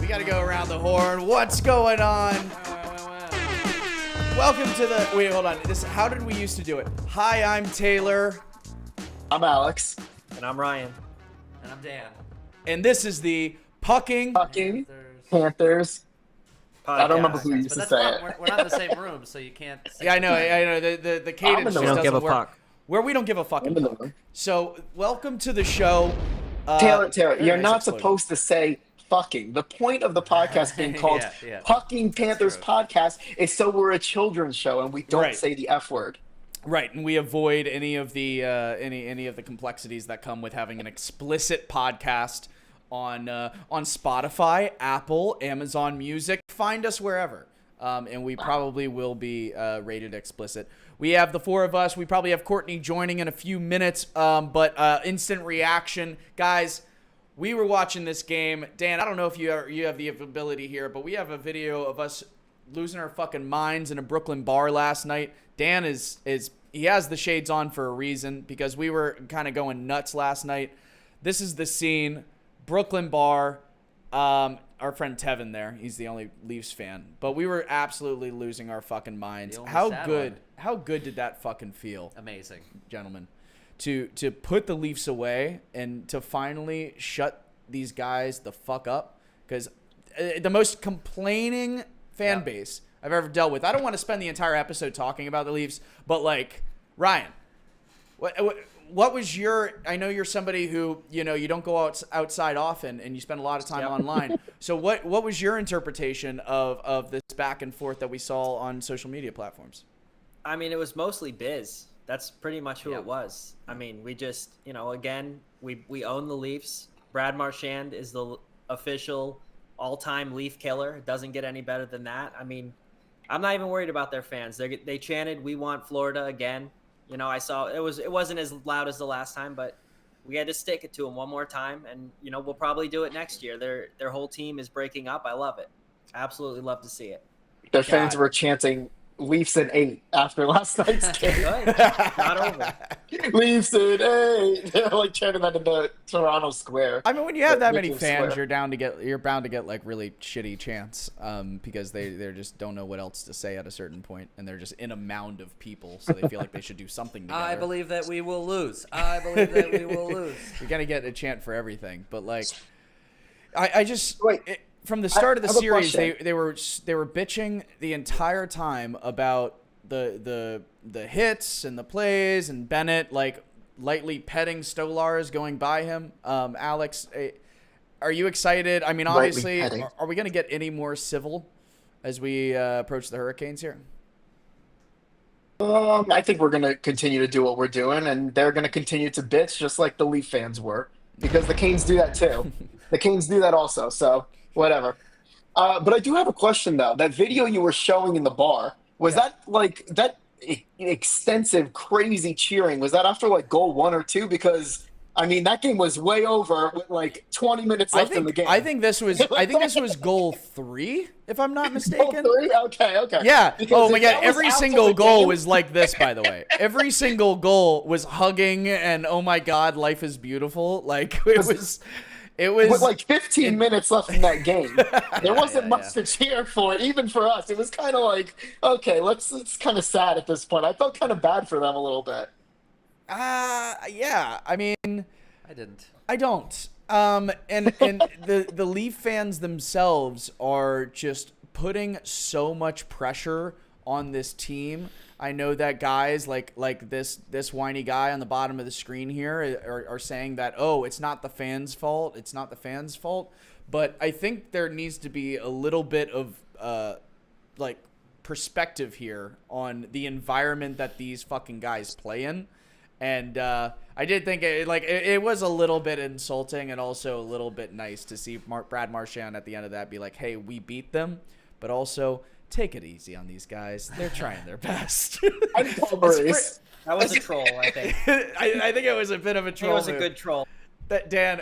We got to go around the horn. What's going on? Welcome to the... Wait, hold on. How did we used to do it? Hi, I'm Taylor. I'm Alex. And I'm Ryan. And I'm Dan. And this is the Pucking Panthers. Podcast. I don't remember who used to say it. We're not in the same room, so you can't. Yeah, I know. The cadence just doesn't work. Where we don't give a fucking fuck. So, welcome to the show. Taylor, you're not supposed to say fucking. The point of the podcast being called Pucking Panthers Podcast is so we're a children's show and we don't say the F word. Right, and we avoid any of the any of the complexities that come with having an explicit podcast on Spotify, Apple, Amazon Music. Find us wherever, and we probably will be rated explicit. We have the four of us. We probably have Courtney joining in a few minutes, but instant reaction, guys. We were watching this game. Dan, I don't know if you have the ability here, but we have a video of us losing our fucking minds in a Brooklyn bar last night. Dan he has the shades on for a reason because we were kind of going nuts last night. This is the scene, Brooklyn bar. Our friend Tevin there, he's the only Leafs fan, but we were absolutely losing our fucking minds. How good did that fucking feel? Amazing, gentlemen. To put the Leafs away and to finally shut these guys the fuck up, because the most complaining fan base I've ever dealt with. I don't want to spend the entire episode talking about the Leafs, but like, Ryan, what was your? I know you're somebody who you don't go outside often and you spend a lot of time online. So what was your interpretation of this back and forth that we saw on social media platforms? I mean, it was mostly biz. That's pretty much who it was. I mean, we just, again, we own the Leafs. Brad Marchand is the official all-time Leaf killer. It doesn't get any better than that. I mean, I'm not even worried about their fans. They chanted, "We want Florida" again. I saw it wasn't as loud as the last time, but we had to stick it to them one more time, and we'll probably do it next year. Their whole team is breaking up. I love it. Absolutely love to see it. Their fans were chanting Leafs in 8 after last night's game. Not over. Leafs in 8. They're like chanting that in the Toronto Square. I mean, when you have that many fans, you're bound to get like really shitty chants, because they just don't know what else to say at a certain point, and they're just in a mound of people, so they feel like they should do something together. I believe that we will lose. I believe that we will lose. You're gonna get a chant for everything, but like, I just from the start of the series, they were bitching the entire time about the hits and the plays and Bennett like lightly petting Stolarz going by him. Alex, are you excited? I mean, obviously, are we going to get any more civil as we approach the Hurricanes here? I think we're going to continue to do what we're doing, and they're going to continue to bitch just like the Leaf fans were, because the Canes do that too. The Canes do that also, so whatever. But I do have a question, though. That video you were showing in the bar, was that like that extensive, crazy cheering? Was that after like goal 1 or 2? Because I mean, that game was way over with like 20 minutes left in the game. I think this was goal 3, if I'm not mistaken. Goal 3? Okay. Yeah. Because oh my God! Every single goal was like this, by the way. Every single goal was hugging and oh my God, life is beautiful. Like it was with like 15 minutes left in that game. There wasn't much to cheer for, even for us. It was kind of like, okay, it's kind of sad at this point. I felt kind of bad for them a little bit. Yeah. I mean, I don't. And the Leaf fans themselves are just putting so much pressure on this team. I know that guys like this whiny guy on the bottom of the screen here are saying that, oh, it's not the fans' fault. It's not the fans' fault. But I think there needs to be a little bit of like perspective here on the environment that these fucking guys play in. And I did think it was a little bit insulting and also a little bit nice to see Brad Marchand at the end of that be like, hey, we beat them, but also take it easy on these guys. They're trying their best. That was a troll, I think. I think it was a bit of a troll. It was a good troll. Dan,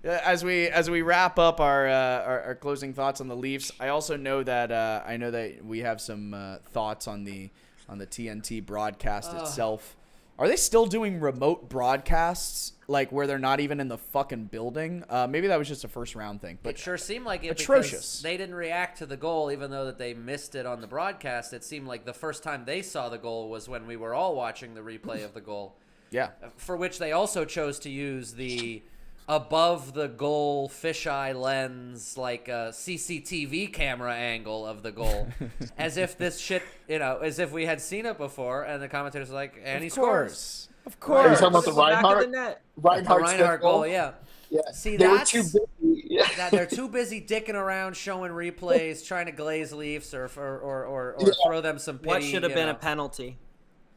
as we wrap up our closing thoughts on the Leafs, I also know that we have some thoughts on the TNT broadcast itself. Are they still doing remote broadcasts, like where they're not even in the fucking building? Maybe that was just a first round thing, but It sure seemed like it atrocious. because they didn't react to the goal, even though that they missed it on the broadcast. It seemed like the first time they saw the goal was when we were all watching the replay of the goal. Yeah. For which they also chose to use the above the goal fisheye lens, like a CCTV camera angle of the goal, as if this shit, as if we had seen it before. And the commentators were like, and he scores. Of Are you course. talking about the Back of Reinhardt? the net. The Reinhardt's Reinhardt goal? goal, yeah. Yeah. See, they were that's too busy. Yeah. that they're too busy dicking around, showing replays, trying to glaze Leafs or throw them some pity. What should have you been know. a penalty?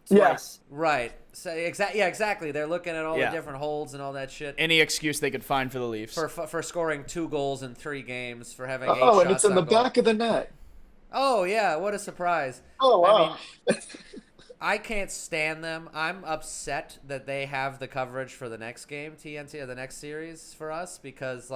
Yeah. Twice. Right. So exactly. They're looking at all Yeah. the different holds and all that shit Any excuse they could find for the Leafs. for scoring 2 goals in 3 games, for having 8 Oh, shots and it's in on the goal. back of the net. Oh yeah, what a surprise. Oh, wow. I can't stand them. I'm upset that they have the coverage for the next game, TNT, or the next series for us, because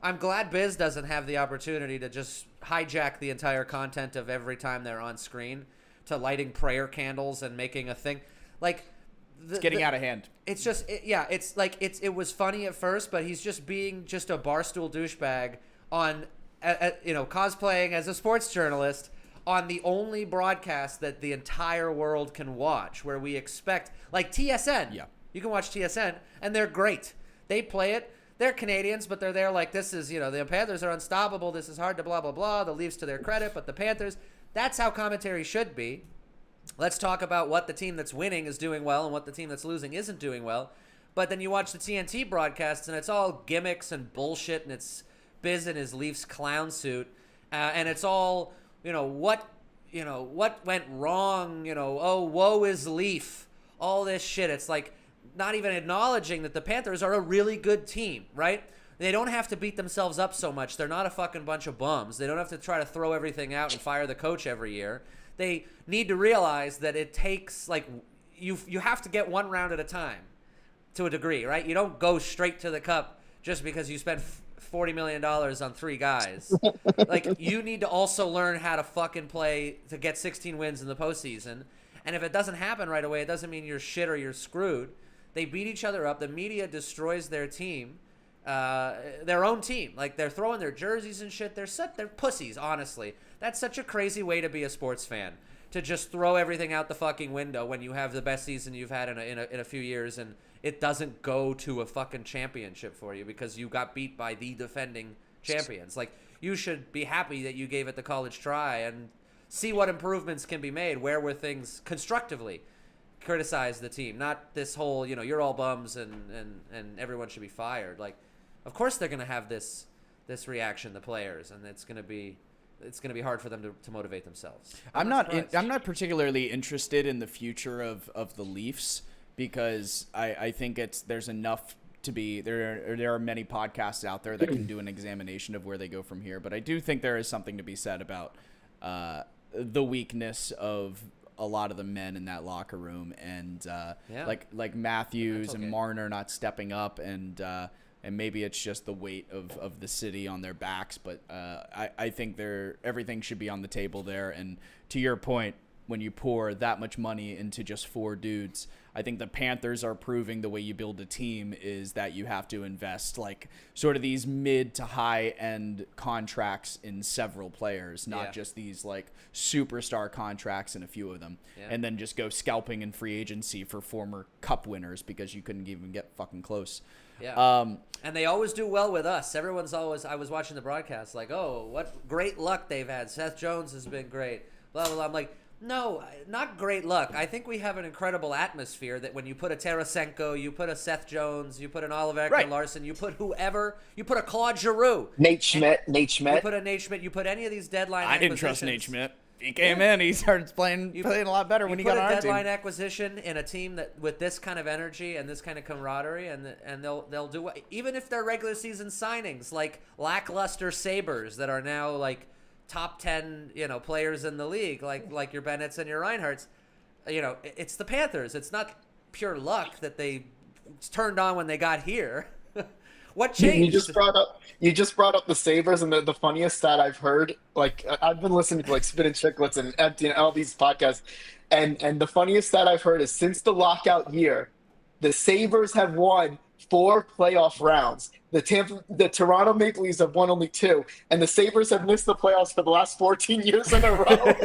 I'm glad Biz doesn't have the opportunity to just hijack the entire content of every time they're on screen to lighting prayer candles and making a thing. It's getting out of hand. It's just, it was funny at first, but he's just being just a barstool douchebag on, cosplaying as a sports journalist on the only broadcast that the entire world can watch, where we expect, like TSN. Yeah. You can watch TSN, and they're great. They play it. They're Canadians, but they're there like, this is, the Panthers are unstoppable. This is hard to blah, blah, blah. The Leafs to their credit, but the Panthers, that's how commentary should be. Let's talk about what the team that's winning is doing well and what the team that's losing isn't doing well. But then you watch the TNT broadcasts, and it's all gimmicks and bullshit, and it's Biz in his Leafs clown suit, and it's all, what went wrong, oh, woe is Leaf, all this shit. It's like not even acknowledging that the Panthers are a really good team, right? They don't have to beat themselves up so much. They're not a fucking bunch of bums. They don't have to try to throw everything out and fire the coach every year. They need to realize that it takes, you have to get one round at a time to a degree, right? You don't go straight to the cup just because you spent $40 million on 3 guys. You need to also learn how to fucking play to get 16 wins in the postseason. And if it doesn't happen right away, it doesn't mean you're shit or you're screwed. They beat each other up. The media destroys their team, their own team. They're throwing their jerseys and shit. They're pussies, honestly. That's such a crazy way to be a sports fan, to just throw everything out the fucking window when you have the best season you've had in a few years, and it doesn't go to a fucking championship for you because you got beat by the defending champions. You should be happy that you gave it the college try and see what improvements can be made. Where were things constructively? Criticize the team, not this whole, you're all bums and everyone should be fired. Of course they're going to have this reaction, the players, and it's going to be hard for them to motivate themselves. I'm not particularly interested in the future of the Leafs, because I think there's enough to be there are many podcasts out there that can do an examination of where they go from here, but I do think there is something to be said about the weakness of a lot of the men in that locker room, and like Matthews and Marner not stepping up, and maybe it's just the weight of the city on their backs, but I think everything should be on the table there. And to your point, when you pour that much money into just 4 dudes, I think the Panthers are proving the way you build a team is that you have to invest sort of these mid to high end contracts in several players, not just these superstar contracts in a few of them, and then just go scalping in free agency for former cup winners because you couldn't even get fucking close. Yeah. And they always do well with us. Everyone's always, I was watching the broadcast oh, what great luck they've had. Seth Jones has been great. Blah, blah, blah. I'm like, no, not great luck. I think we have an incredible atmosphere that when you put a Tarasenko, you put a Seth Jones, you put an Oliver Ekman-Larsson, you put whoever, you put a Claude Giroux. Nate Schmidt. You put a Nate Schmidt. You put any of these deadline I didn't trust Nate Schmidt. He came in, he started playing a lot better when he got on our team. You put a deadline acquisition in a team that with this kind of energy and this kind of camaraderie, and they'll do even if they're regular season signings like lackluster Sabres that are now top 10 players in the league, like your Bennett's and your Reinhardts. It's the Panthers. It's not pure luck that they turned on when they got here. What changed? You just brought up the Sabres, and the funniest stat I've heard. Like I've been listening to like Spin and Chicklets and Empty and all these podcasts, and the funniest stat I've heard is since the lockout year, the Sabres have won 4 playoff rounds. The Toronto Maple Leafs have won only 2, and the Sabres have missed the playoffs for the last 14 years in a row.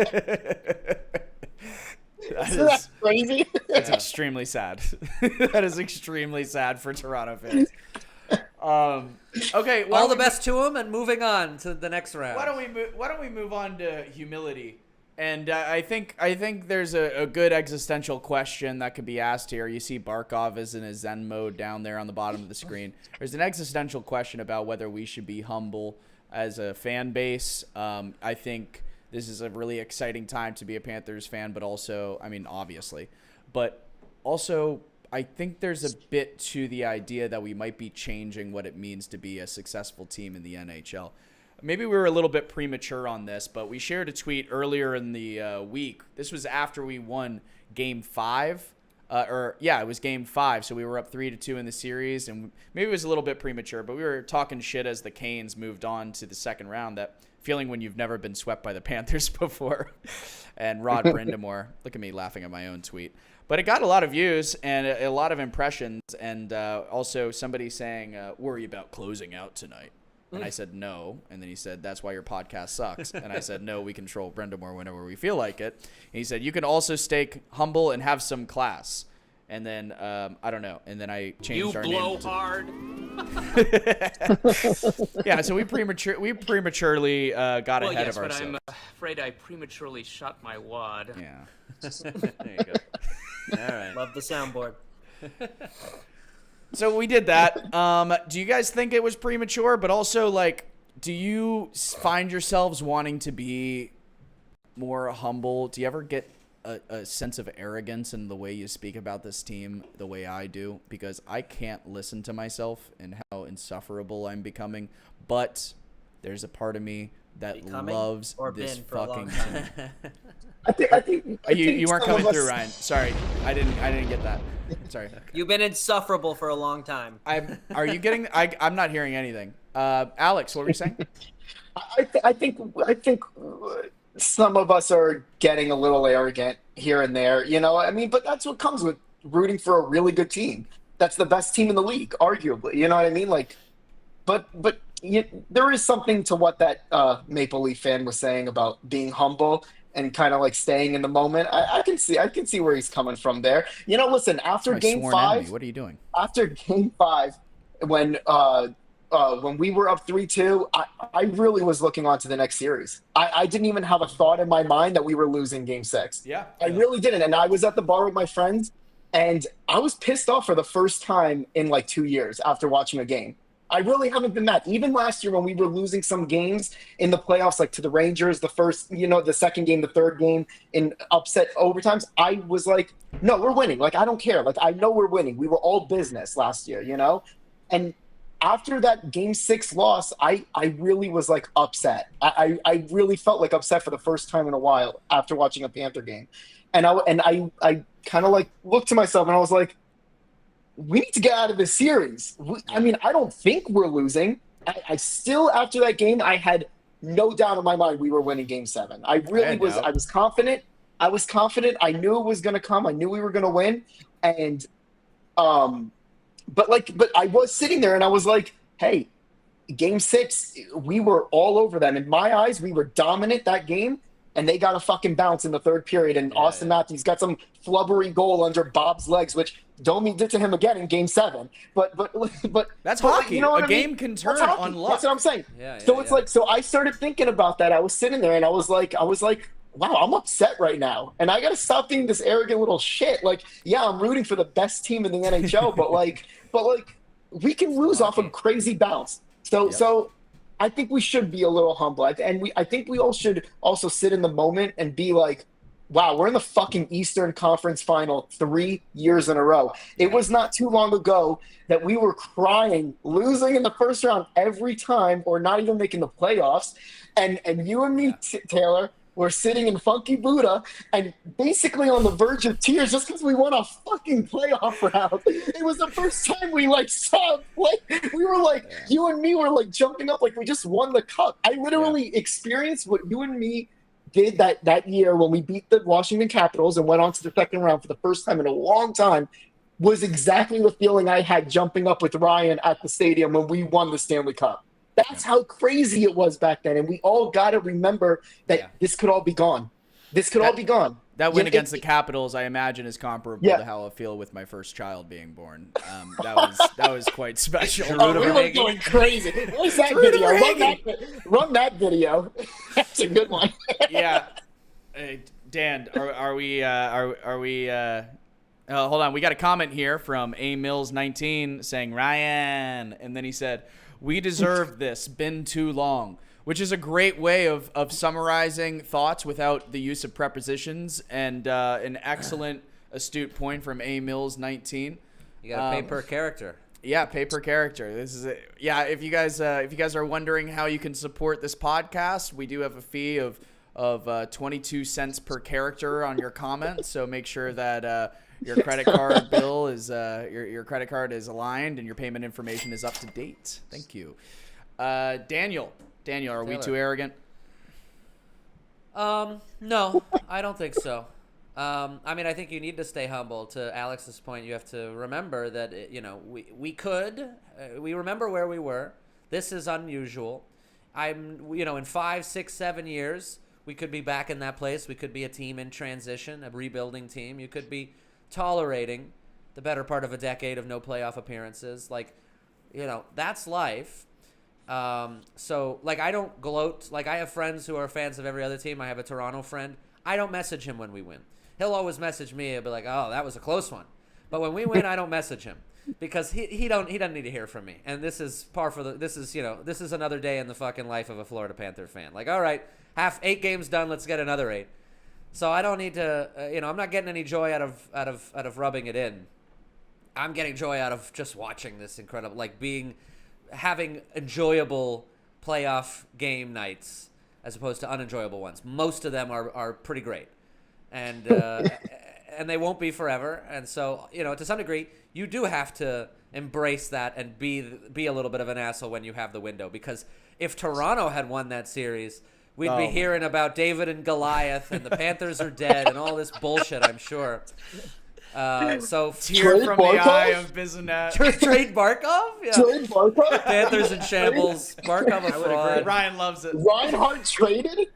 Isn't that crazy? That's extremely sad. That is extremely sad for Toronto fans. Okay, all the best to him, and moving on to the next round. Why don't we move on to humility? And I think there's a good existential question that could be asked here. You see Barkov is in his Zen mode down there on the bottom of the screen. There's an existential question about whether we should be humble as a fan base. I think this is a really exciting time to be a Panthers fan, but also, I mean, obviously. But also, I think there's a bit to the idea that we might be changing what it means to be a successful team in the NHL. Maybe we were a little bit premature on this, but we shared a tweet earlier in the week. This was after we won Game 5. It was Game 5, so we were up 3-2 in the series, and maybe it was a little bit premature, but we were talking shit as the Canes moved on to the second round, that feeling when you've never been swept by the Panthers before. And Rod Brindamour, look at me laughing at my own tweet. But it got a lot of views and a lot of impressions, and also somebody saying, worry about closing out tonight. And I said, no. And then he said, that's why your podcast sucks. And I said, no, we control Brindamour whenever we feel like it. And he said, you can also stay humble and have some class. And then, I don't know. And then I changed our name. You blow hard. Yeah, so we prematurely got ahead of ourselves. I'm afraid I prematurely shot my wad. Yeah. There you go. All right. Love the soundboard. So we did that. Do you guys think it was premature? But also, like, do you find yourselves wanting to be more humble? Do you ever get a sense of arrogance in the way you speak about this team the way I do? Because I can't listen to myself and how insufferable I'm becoming. But there's a part of me that loves this fucking team. I think you weren't coming through, Ryan. Sorry, I didn't get that. Sorry. You've been insufferable for a long time. Are you getting? I'm not hearing anything. Alex, what were you saying? I think some of us are getting a little arrogant here and there, you know. I mean, but that's what comes with rooting for a really good team. That's the best team in the league, arguably. You know what I mean? Like, but there is something to what that Maple Leaf fan was saying about being humble and kind of like staying in the moment. I can see where he's coming from there. You know, listen, after Game 5, what are you doing? After Game 5, when we were up 3-2, I really was looking on to the next series. I didn't even have a thought in my mind that we were losing Game 6. Yeah. I really didn't. And I was at the bar with my friends, and I was pissed off for the first time in like 2 years after watching a game. I really haven't been that. Even last year when we were losing some games in the playoffs, like to the Rangers, the second game, the third game in upset overtimes, I was like, no, we're winning. Like, I don't care. Like, I know we're winning. We were all business last year, you know? And after that Game 6 loss, I really was like upset. I really felt like upset for the first time in a while after watching a Panther game. And I kind of like looked to myself and I was like, we need to get out of this series. I mean, I don't think we're losing. I still, after that game, I had no doubt in my mind we were winning Game 7. I really was. I was confident. I knew it was going to come. I knew we were going to win. And, but I was sitting there and I was like, hey, Game 6, we were all over them. In my eyes, we were dominant that game. And they got a fucking bounce in the third period. And Austin Matthews got some flubbery goal under Bob's legs, which Domi did to him again in Game 7. But that's hockey. You know what a game can turn on luck. That's what I'm saying. So I started thinking about that. I was sitting there and I was like, wow, I'm upset right now. And I got to stop being this arrogant little shit. Like, yeah, I'm rooting for the best team in the NHL, but we can lose off a crazy bounce. So I think we should be a little humble. I think we all should also sit in the moment and be like, wow, we're in the fucking Eastern Conference Final 3 years in a row. It was not too long ago that we were crying, losing in the first round every time or not even making the playoffs. And you and me, Taylor, were sitting in Funky Buddha and basically on the verge of tears just because we won a fucking playoff round. It was the first time we like saw it play. We were like, you and me were like jumping up like we just won the cup. I literally experienced what you and me did that year when we beat the Washington Capitals and went on to the second round for the first time in a long time. Was exactly the feeling I had jumping up with Ryan at the stadium when we won the Stanley Cup. That's how crazy it was back then. And we all got to remember that this could all be gone. This could all be gone. That win against the Capitals, I imagine, is comparable to how I feel with my first child being born. That was quite special. Oh, we were going crazy. Where's that video? Run that video. That's a good one. Yeah. Dan, are we hold on, we got a comment here from A Mills 19 saying Ryan, and then he said, "We deserved this. Been too long," which is a great way of summarizing thoughts without the use of prepositions, and an excellent, astute point from A Mills 19. You got to pay per character. Yeah, pay per character. This is it. Yeah, if you guys are wondering how you can support this podcast, we do have a fee of 22 cents per character on your comment. So make sure that your credit card bill is your credit card is aligned and your payment information is up to date. Thank you. Daniel, are we too arrogant? No, I don't think so. I mean, I think you need to stay humble. To Alex's point, you have to remember that, we remember where we were. This is unusual. In 5, 6, 7 years, we could be back in that place. We could be a team in transition, a rebuilding team. You could be tolerating the better part of a decade of no playoff appearances. That's life. So I don't gloat. I have friends who are fans of every other team. I have a Toronto friend. I don't message him when we win. He'll always message me. He'll be like, "Oh, that was a close one." But when we win, I don't message him because he doesn't need to hear from me. And this is this is another day in the fucking life of a Florida Panther fan. All right, 8 games done. Let's get another 8. So I don't need to. I'm not getting any joy out of rubbing it in. I'm getting joy out of just watching this incredible, having enjoyable playoff game nights as opposed to unenjoyable ones. Most of them are pretty great, and and they won't be forever. And so, to some degree, you do have to embrace that and be a little bit of an asshole when you have the window. Because if Toronto had won that series, we'd be hearing about David and Goliath and the Panthers are dead and all this bullshit, I'm sure. So tear from the eye of Bizanet. Trade Barkov? Yeah. Trade Barkov? Panthers in shambles. Barkov a fraud. Ryan loves it. Reinhardt traded?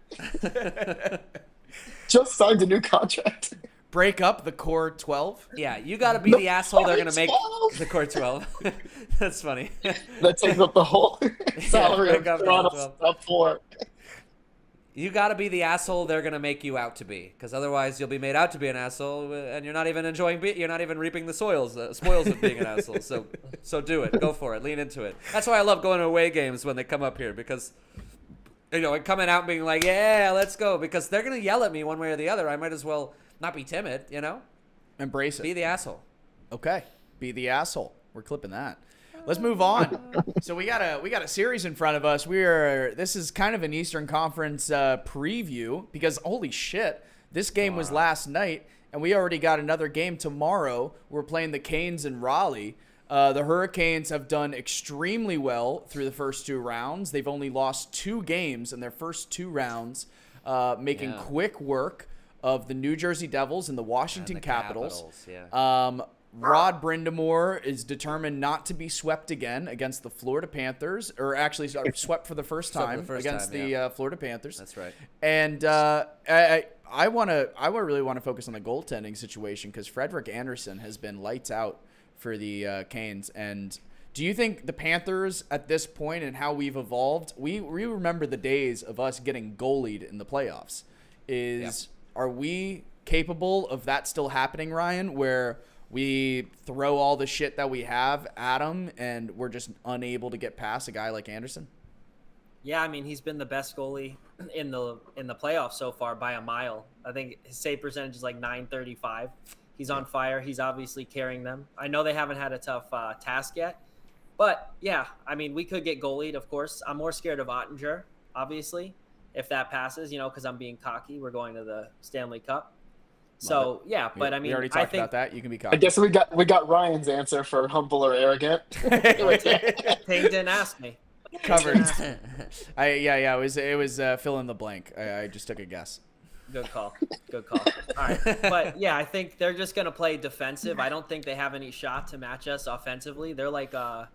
Just signed a new contract. Break up the core 12? Yeah, you got to be the asshole they're going to make the core 12. That's funny. That takes up the whole salary of Toronto's up 4. You got to be the asshole they're going to make you out to be, because otherwise you'll be made out to be an asshole, and you're not even you're not even reaping the spoils of being an asshole. So do it. Go for it. Lean into it. That's why I love going to away games when they come up here, because and coming out and being like, yeah, let's go, because they're going to yell at me one way or the other. I might as well not be timid, Embrace it. Be the asshole. Okay. Be the asshole. We're clipping that. Let's move on. So we got a series in front of us. This is kind of an Eastern Conference preview, because holy shit, this game was last night, and we already got another game tomorrow. We're playing the Canes in Raleigh. The Hurricanes have done extremely well through the first 2 rounds. They've only lost 2 games in their first 2 rounds, making quick work of the New Jersey Devils and the Washington Capitals. Rod Brindamour is determined not to be swept again against the Florida Panthers, or actually swept for the first time against the Florida Panthers. That's right. And I really want to focus on the goaltending situation, because Frederik Andersen has been lights out for the Canes. And do you think the Panthers at this point and how we've evolved, we remember the days of us getting goalied in the playoffs. Are we capable of that still happening, Ryan, where we throw all the shit that we have at him and we're just unable to get past a guy like Andersen? Yeah, I mean, he's been the best goalie in the playoffs so far by a mile. I think his save percentage is like .935. He's on fire. He's obviously carrying them. I know they haven't had a tough task yet, but yeah, I mean, we could get goalied, of course. I'm more scared of Ottinger, obviously. if that passes, because I'm being cocky. We're going to the Stanley Cup. So yeah, but I mean, we already I talked think about that. You can be I cocky. guess we got Ryan's answer for humble or arrogant. Payne didn't ask me. Covered. It was fill in the blank. I just took a guess. Good call. All right, but yeah, I think they're just gonna play defensive. I don't think they have any shot to match us offensively. They're like the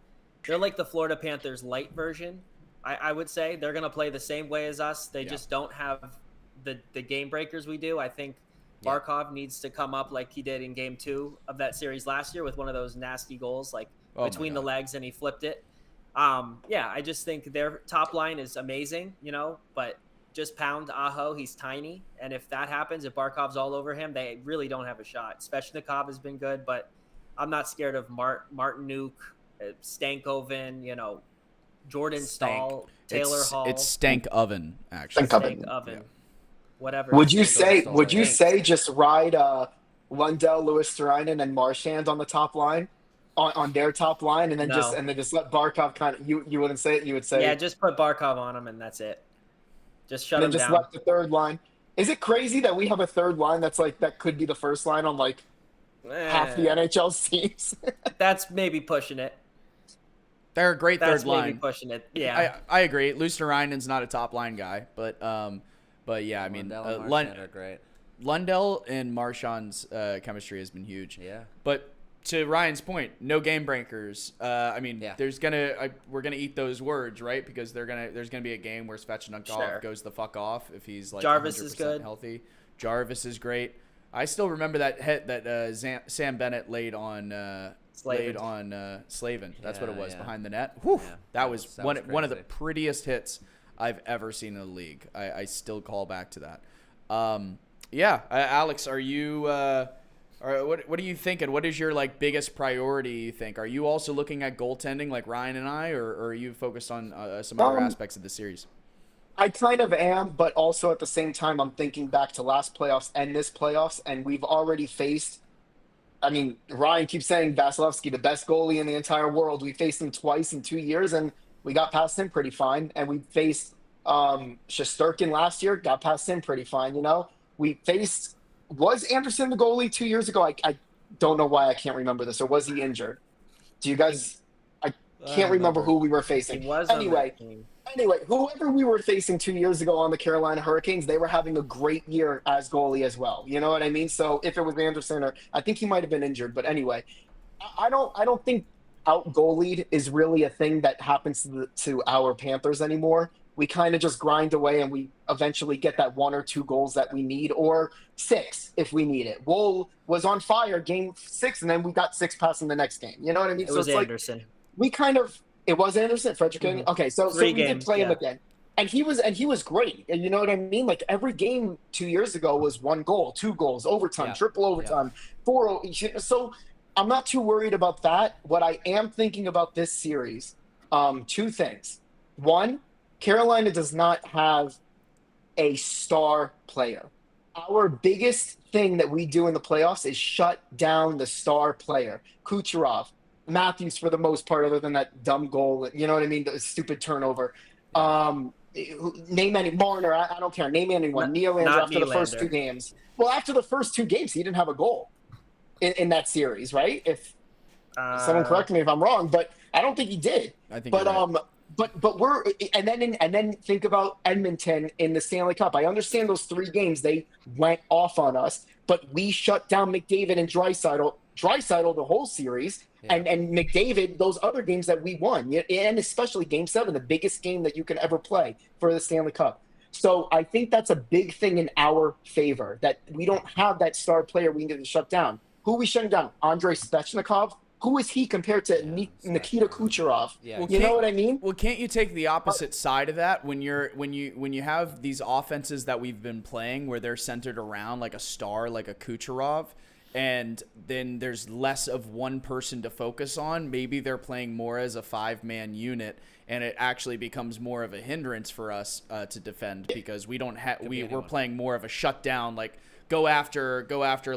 Florida Panthers light version. I would say they're gonna play the same way as us. They just don't have the game breakers we do. I think Barkov needs to come up like he did in Game 2 of that series last year with one of those nasty goals, like between the legs, and he flipped it. I just think their top line is amazing, but just pound Aho. He's tiny, and if that happens, if Barkov's all over him, they really don't have a shot. Svechnikov has been good, but I'm not scared of Martinuk, Stankoven, Jordan Stahl, Taylor Hall. It's Stank Oven, actually. Stank Oven. Yeah. Whatever. Would you say just ride Lundell, Lewis Thurininen, and Marchand on the top line, on their top line, and then just let Barkov kind of you wouldn't say it. You would say just put Barkov on him and that's it. Just shut him down. Just let the third line. Is it crazy that we have a third line that could be the first line on half the NHL's teams? That's maybe pushing it. They're a great third line. That's maybe pushing it. Yeah, I agree. Luosterainen's not a top line guy, but yeah, I mean, Lundell and Marchand's chemistry has been huge. Yeah. But to Ryan's point, no game breakers. We're gonna eat those words, right? Because there's gonna be a game where Svechnikov goes the fuck off if he's like Jarvis 100% is good. Healthy. Jarvis is great. I still remember that hit that Sam Bennett laid on Slavin. That's what it was behind the net. Whew, Yeah. that was one of the crazy. prettiest hits I've ever seen in the league. I still call back to that. Alex, are you? What are you thinking? What is your biggest priority? You think? Are you also looking at goaltending like Ryan and I, or are you focused on some other aspects of the series? I kind of am, but also at the same time, I'm thinking back to last playoffs and this playoffs, and we've already faced. I mean, Ryan keeps saying Vasilevsky, the best goalie in the entire world. We faced him twice in 2 years, and we got past him pretty fine. And we faced Shesterkin last year, got past him pretty fine. We faced. Was Anderson the goalie 2 years ago? I don't know why I can't remember this. Or was he injured? Do you guys? I can't remember who we were facing. He was Anyway, whoever we were facing 2 years ago on the Carolina Hurricanes, they were having a great year as goalie as well. You know what I mean? So if it was Anderson, or I think he might have been injured, but anyway, I don't think out goalied is really a thing that happens to our Panthers anymore. We kind of just grind away and we eventually get that 1 or 2 goals that we need, or 6 if we need it. Wool was on fire game 6, and then we got 6 passing the next game. You know what I mean? It was Anderson. It was Anderson, Frederick. Mm-hmm. Okay, so we did play him again, and he was great. And you know what I mean? Every game 2 years ago was 1 goal, 2 goals, overtime, triple overtime, 4. So I'm not too worried about that. What I am thinking about this series, 2 things. One, Carolina does not have a star player. Our biggest thing that we do in the playoffs is shut down the star player. Kucherov, Matthews for the most part, other than that dumb goal, you know what I mean? The stupid turnover. Name any Marner, I don't care. Name anyone. Nylander after the first 2 games. Well, after the first 2 games, he didn't have a goal in that series, right? If someone correct me if I'm wrong, but I don't think he did. I think you're right. But we're and then think about Edmonton in the Stanley Cup. I understand those 3 games they went off on us, but we shut down McDavid and Draisaitl the whole series, and McDavid those other games that we won, and especially Game 7, the biggest game that you can ever play for the Stanley Cup. So I think that's a big thing in our favor, that we don't have that star player we need to shut down. Who are we shutting down? Andrei Svechnikov? Who is he compared to Nikita Kucherov? Yeah. Well, you know what I mean? Well, can't you take the opposite side of that when you have these offenses that we've been playing where they're centered around like a star, like a Kucherov, and then there's less of one person to focus on? Maybe they're playing more as a 5-man unit, and it actually becomes more of a hindrance for us to defend because we don't have we're playing more of a shutdown, like go after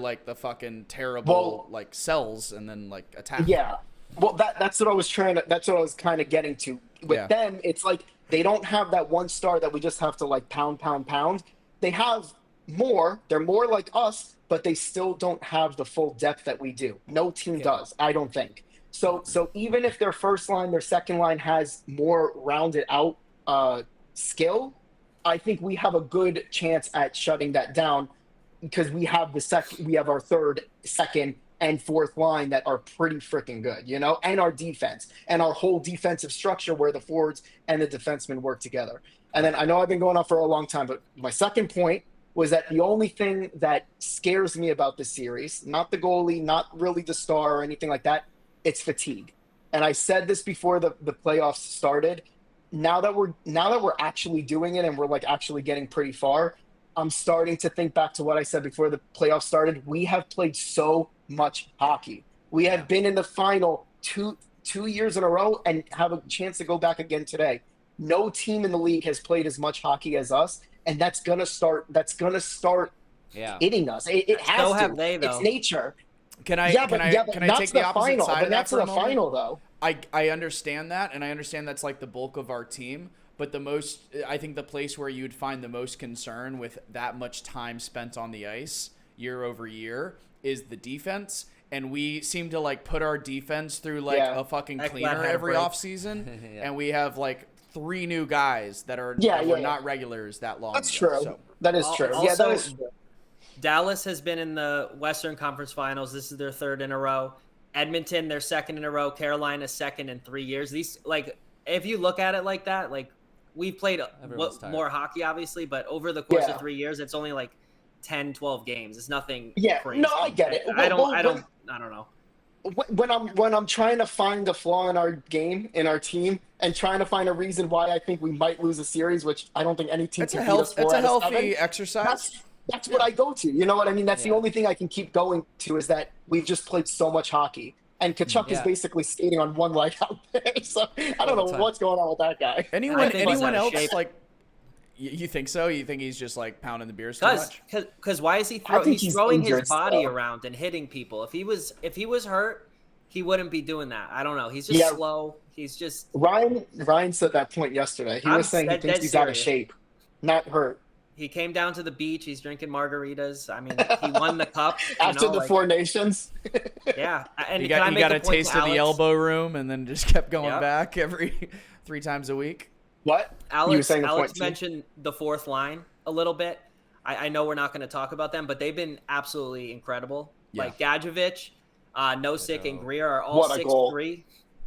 like the fucking terrible cells and then attack. Yeah. Well, that's what I was kind of getting to. With them, it's like They don't have that one star that we just have to like pound, pound, pound. They have more. They're more like us, but they still don't have the full depth that we do. No team does, I don't think. So even if their first line, their second line has more rounded out skill, I think we have a good chance at shutting that down because we have our third, second, and fourth line that are pretty freaking good, you know, and our defense and our whole defensive structure where the forwards and the defensemen work together. And then I know I've been going on for a long time, but my second point was that the only thing that scares me about this series, not the goalie, not really the star or anything like that, it's fatigue. And I said this before the playoffs started. Now that we're actually doing it and we're like actually getting pretty far, I'm starting to think back to what I said before the playoffs started. We have played so much hockey. We have been in the final two years in a row and have a chance to go back again today. No team in the league has played as much hockey as us, and that's gonna start hitting us. It has So to. have they, though. It's nature. Can I But take the opposite side of that that's for a the moment? final, though. I understand that, and I understand that's like the bulk of our team. But I think the place where you'd find the most concern with that much time spent on the ice year over year is the defense. And we seem to like put our defense through like a fucking cleaner every offseason. And we have like 3 new guys that are not regulars that long. That's ago, true. so. That is true. Also, that is true. Dallas has been in the Western Conference Finals. This is their 3rd in a row. Edmonton, their 2nd in a row. Carolina, 2nd in 3 years. These, like, if you look at it like that, like, we've played more hockey, obviously, but over the course of 3 years, it's only like 10, 12 games. It's nothing crazy. No, I get it. I don't know. When I'm trying to find a flaw in our game, in our team, and trying to find a reason why I think we might lose a series, which I don't think any team can beat us 4 out of 7. That's a healthy exercise. That's what I go to. You know what I mean? That's the only thing I can keep going to is that we've just played so much hockey. And Kachuk is basically skating on one leg out there. So I don't know what's going on with that guy. Anyone else like you think so? You think he's just like pounding the beers too much? Because why is he he's throwing his body around and hitting people? If he was hurt, he wouldn't be doing that. I don't know. He's just slow. He's just Ryan said that point yesterday. He was saying he thinks he's out of shape, not hurt. He came down to the beach. He's drinking margaritas. I mean, he won the cup after the 4 Nations. Yeah, and he got a taste of the elbow room, and then just kept going back every 3 times a week. What? Alex mentioned the 4th line a little bit. I know we're not going to talk about them, but they've been absolutely incredible. Yeah. Like Gadjevich, Nosek, and Greer are all 6'3".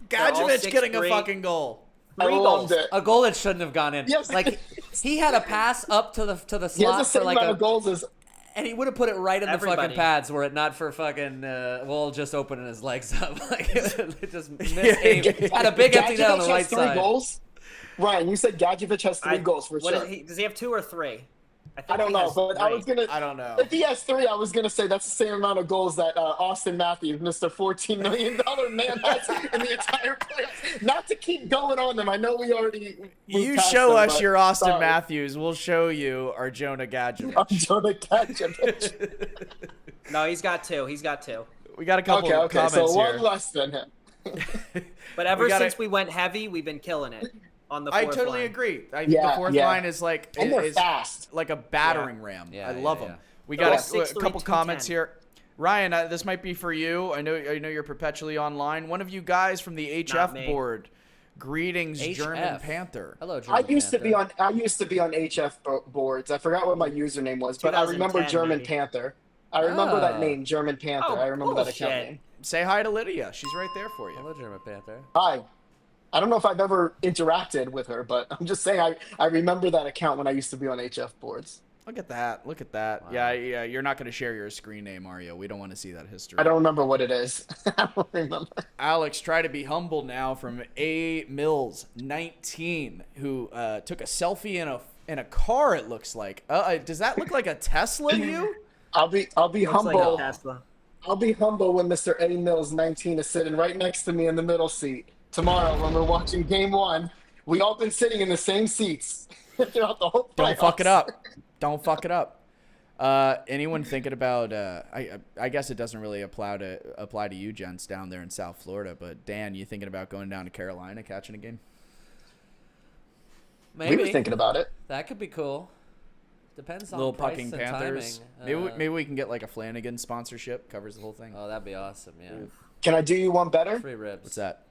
Gadjevich getting a fucking goal. 3 goals. A goal that shouldn't have gone in. Yes. Like he had a pass up to the slot he has the same for like amount of goals as and he would have put it right in the fucking pads were it not for fucking Wool just opening his legs up. Like it just missed aim. Had a big empty net on the right side. 3 goals? Ryan, you said Gadjevich has 3 goals for sure. Does he have 2 or 3? I don't know, but I don't know. If he has 3, I was gonna say that's the same amount of goals that Austin Matthews, Mr. $14 million man, has in the entire playoffs. Not to keep going on them. I know we already. You show us your Austin Matthews, we'll show you our Jonah Gadjevich. Jonah Gadjevich. No, he's got 2. We got a couple of comments so here. one less than him. But since we went heavy, we've been killing it. On the 4th I totally line. agree. I think the 4th line is like and they're fast, like a battering ram. Yeah, I love them. We They're got all a 6'3", couple comments here. Ryan, this might be for you. I know you're perpetually online. One of you guys from the HF board. Greetings, HF. German Panther. Hello, German I used to be Panther. on HF boards. I forgot what my username was, but I remember German maybe. Panther. I remember that name, German Panther. I remember that account name. Say hi to Lydia. She's right there for you. Hello, German Panther. Hi. I don't know if I've ever interacted with her, but I'm just saying I remember that account when I used to be on HF boards. Look at that. Wow. Yeah. You're not going to share your screen name, are you? We don't want to see that history. I don't remember what it is. I don't remember. Alex, try to be humble now from A. Mills, 19, who took a selfie in a car, it looks like. Does that look like a Tesla to you? I'll be humble. Like a Tesla. I'll be humble when Mr. A. Mills, 19, is sitting right next to me in the middle seat. Tomorrow, when we're watching Game 1, we all been sitting in the same seats throughout the whole playoffs. Don't fuck it up. Anyone thinking about? I guess it doesn't really apply to you gents down there in South Florida. But Dan, you thinking about going down to Carolina, catching a game? Maybe. We were thinking about it. That could be cool. Depends on Little price Pucking and Panthers. timing. Maybe we can get like a Flanagan sponsorship. Covers the whole thing. Oh, that'd be awesome. Yeah. Can I do you one better? Free ribs. What's that?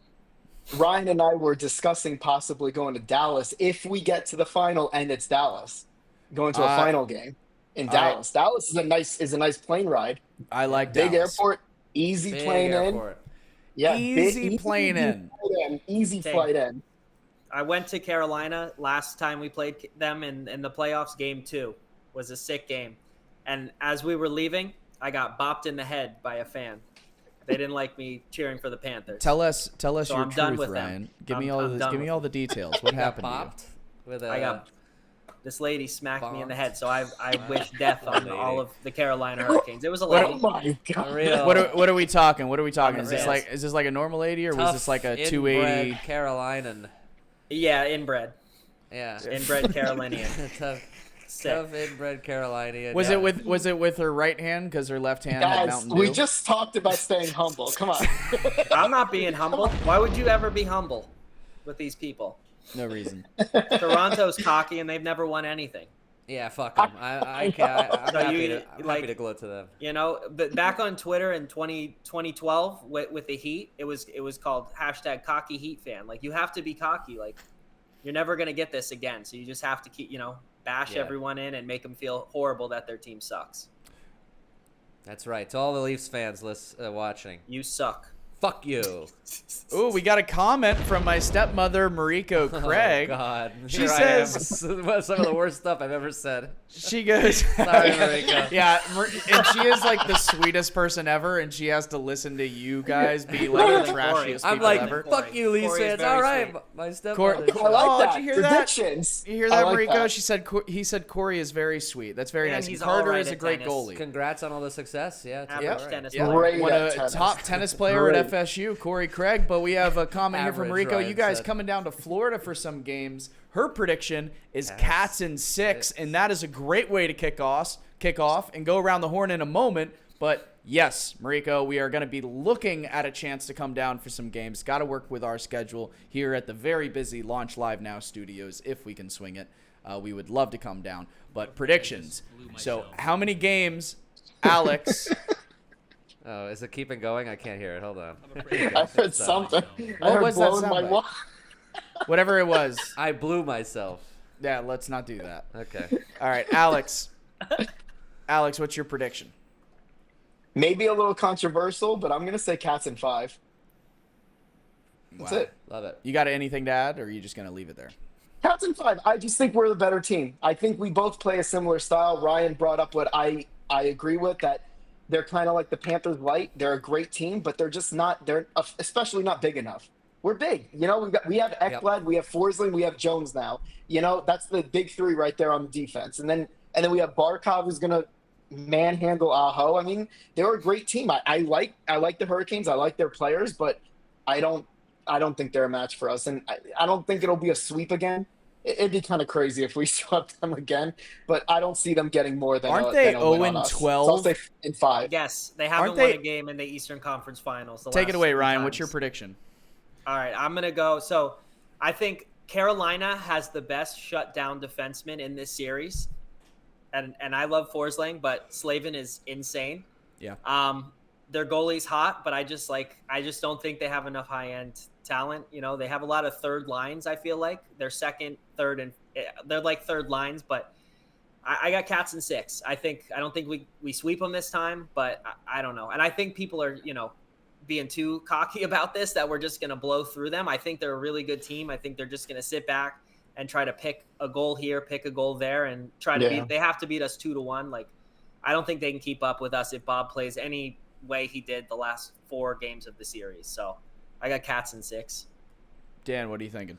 Ryan and I were discussing possibly going to Dallas if we get to the final and it's Dallas. Going to a final game in Dallas. Dallas is a nice plane ride. I like Big Dallas. airport, easy Big plane airport. in. Yeah, Easy plane in. Easy Same. flight in. I went to Carolina last time we played them in the playoffs. Game 2 was a sick game. And as we were leaving, I got bopped in the head by a fan. They didn't like me cheering for the Panthers. Tell us So your I'm done truth, with them. Ryan. Give me I'm done all the details. What happened to you? Popped with a. I got this lady smacked me in the Bonked. head, so I wish death on Lady. all of the Carolina Hurricanes. It was a Oh lady. my god. real What are we talking? What are we talking? Is this Yes. like a normal lady or was this like a tough, 280? inbred Carolinian. Yeah, inbred Yeah. Carolinian. tough, Sick. tough inbred Carolinian. Was yeah. it with her right hand because her left hand had Guys, Mountain Dew? we just talked about staying humble. Come on. I'm not being humble. Why would you ever be humble with these people? No reason. Toronto's cocky and they've never won anything. Yeah, fuck them. I'm So happy to glow to them. You know, but back on Twitter in 2012 with the Heat, it was called hashtag cocky Heat fan. Like, you have to be cocky. Like, you're never going to get this again. So you just have to keep, bash Yeah. everyone in and make them feel horrible that their team sucks. That's right. To all the Leafs fans watching, You suck. fuck you. Ooh, we got a comment from my stepmother, Mariko Craig. Oh, God. She Here I am. says- some of the worst stuff I've ever said. She goes, Sorry, Mariko. yeah, and she is like the sweetest person ever, and she has to listen to you guys be like the trashiest I'm people like, ever. fuck you, Leafs Corey is fans. very All right, sweet. my Cor- stepmother. I like Oh, that. did you hear that? Predictions. You hear I that, like Mariko? that. He said Corey is very sweet. That's very And nice. he's And Carter alright is a at great tennis. goalie. Congrats on all the success. Yeah. it's Average all right. tennis Yeah, player. Great what at a tennis. top tennis player at Great. FSU, Corey Craig. But we have a comment here from Average, Mariko. Ryan You guys said. coming down to Florida for some games. Her prediction is Cats in 6, and that is a great way to kick off and go around the horn in a moment. But yes, Mariko, we are going to be looking at a chance to come down for some games. Got to work with our schedule here at the very busy Launch Live Now studios if we can swing it. We would love to come down. But predictions. So how many games, Alex? Oh, is it keeping going? I can't hear it. Hold on. I heard something. I What heard was that blowing my soundbite? wad. Whatever it was. I blew myself. Yeah, let's not do that. Okay. All right, Alex. Alex, what's your prediction? Maybe a little controversial, but I'm going to say Cats in 5. That's Wow. it. Love it. You got anything to add, or are you just going to leave it there? Cats in 5. I just think we're the better team. I think we both play a similar style. Ryan brought up what I agree with, that they're kind of like the Panthers light. They're a great team, but they're just not. They're especially not big enough. We're big. We have Ekblad, we have Forsling, we have Jones now. That's the big three right there on the defense. And then we have Barkov, who's going to manhandle Aho. I mean, they're a great team. I like the Hurricanes. I like their players, but I don't think they're a match for us. And I don't think it'll be a sweep again. It'd be kind of crazy if we swept them again, but I don't see them getting more than Aren't a, they than a win on us. 0-12? So I'll say in 5. Yes, they haven't Aren't won they- a game in the Eastern Conference Finals. the Take it last away, 3 Ryan. times. What's your prediction? All right, I'm going to go. So I think Carolina has the best shutdown defenseman in this series. And I love Forsling, but Slavin is insane. Yeah. Their goalie's hot, but I just don't think they have enough high-end talent. They have a lot of third lines, I feel like. They're second, third, and they're like third lines, but I got Cats in 6. I don't think we sweep them this time, but I don't know. And I think people are, being too cocky about this, that we're just going to blow through them. I think they're a really good team. I think they're just going to sit back and try to pick a goal here, pick a goal there, and try to beat. They have to beat us 2-1. Like, I don't think they can keep up with us if Bob plays any way he did the last 4 games of the series. So I got Cats in 6. Dan, what are you thinking?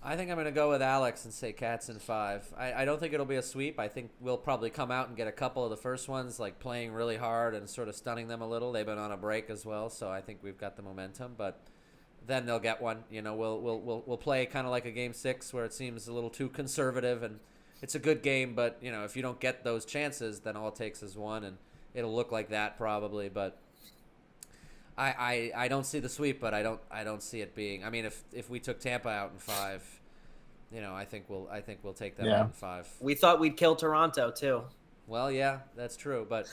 I think I'm going to go with Alex and say Cats in 5. I don't think it'll be a sweep. I think we'll probably come out and get a couple of the first ones, like playing really hard and sort of stunning them a little. They've been on a break as well, so I think we've got the momentum. But then they'll get one. We'll play kind of like a Game 6 where it seems a little too conservative, and it's a good game. But if you don't get those chances, then all it takes is one, and it'll look like that probably. But I don't see the sweep, but I don't see it being. I mean, if we took Tampa out in 5, I think we'll take them Yeah. in 5. We thought we'd kill Toronto too. Well, yeah, that's true. But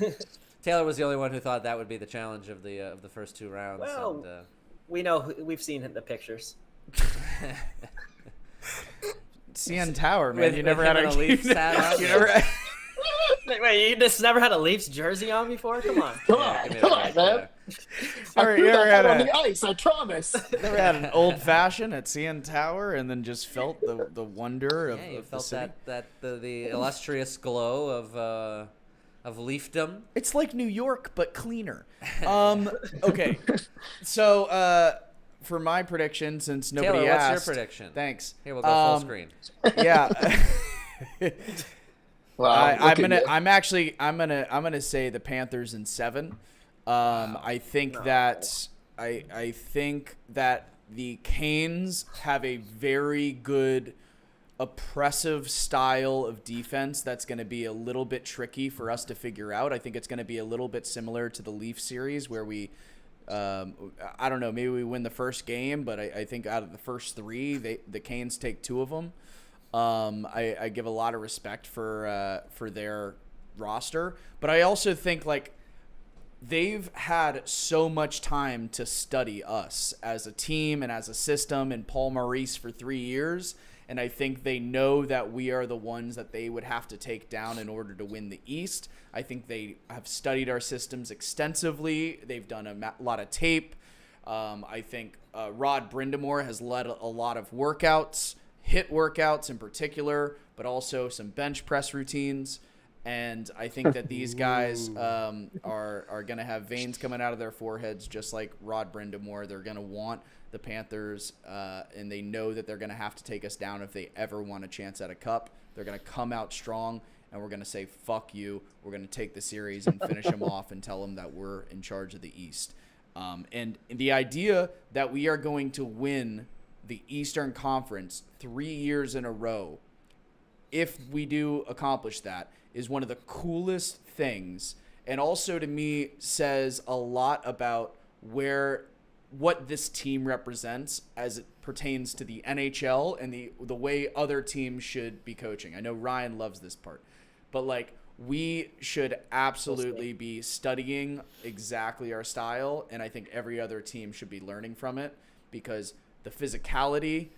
Taylor was the only one who thought that would be the challenge of the first 2 rounds. Well, and, we've seen the pictures. CN Tower, man. With- You never with had him in a Leafs hat on? You never. Wait, you just never had a Leafs jersey on before? Come on. Come Yeah, on, give me come that on, man. right I Never- threw you that ever had ball on a- the ice. I promise. Never had an old fashioned at CN Tower and then just felt the wonder of, Yeah, you of the felt city. the illustrious glow of Leafdom. It's like New York, but cleaner. Okay. So, for my prediction, since nobody Taylor, asked. what's your prediction? Thanks. Here, we'll go full screen. Yeah. Wow, I'm gonna say the Panthers in 7. I think that I think that the Canes have a very good oppressive style of defense that's going to be a little bit tricky for us to figure out. I think it's going to be a little bit similar to the Leaf series where we I don't know, maybe we win the first game, but I think out of the first 3, the Canes take 2 of them. I give a lot of respect for their roster, but I also think like they've had so much time to study us as a team and as a system and Paul Maurice for 3 years. And I think they know that we are the ones that they would have to take down in order to win the East. I think they have studied our systems extensively. They've done a lot of tape. I think Rod Brindamour has led a lot of workouts, hit workouts in particular, but also some bench press routines. And I think that these guys are going to have veins coming out of their foreheads just like Rod Brindamour. They're going to want the Panthers, and they know that they're going to have to take us down if they ever want a chance at a cup. They're going to come out strong, and we're going to say, fuck you. We're going to take the series and finish them off and tell them that we're in charge of the East. And the idea that we are going to win the Eastern Conference 3 years in a row, if we do accomplish that, is one of the coolest things, and also to me says a lot about what this team represents as it pertains to the NHL and the way other teams should be coaching. I know Ryan loves this part, but like we should absolutely be studying exactly our style, and I think every other team should be learning from it because the physicality.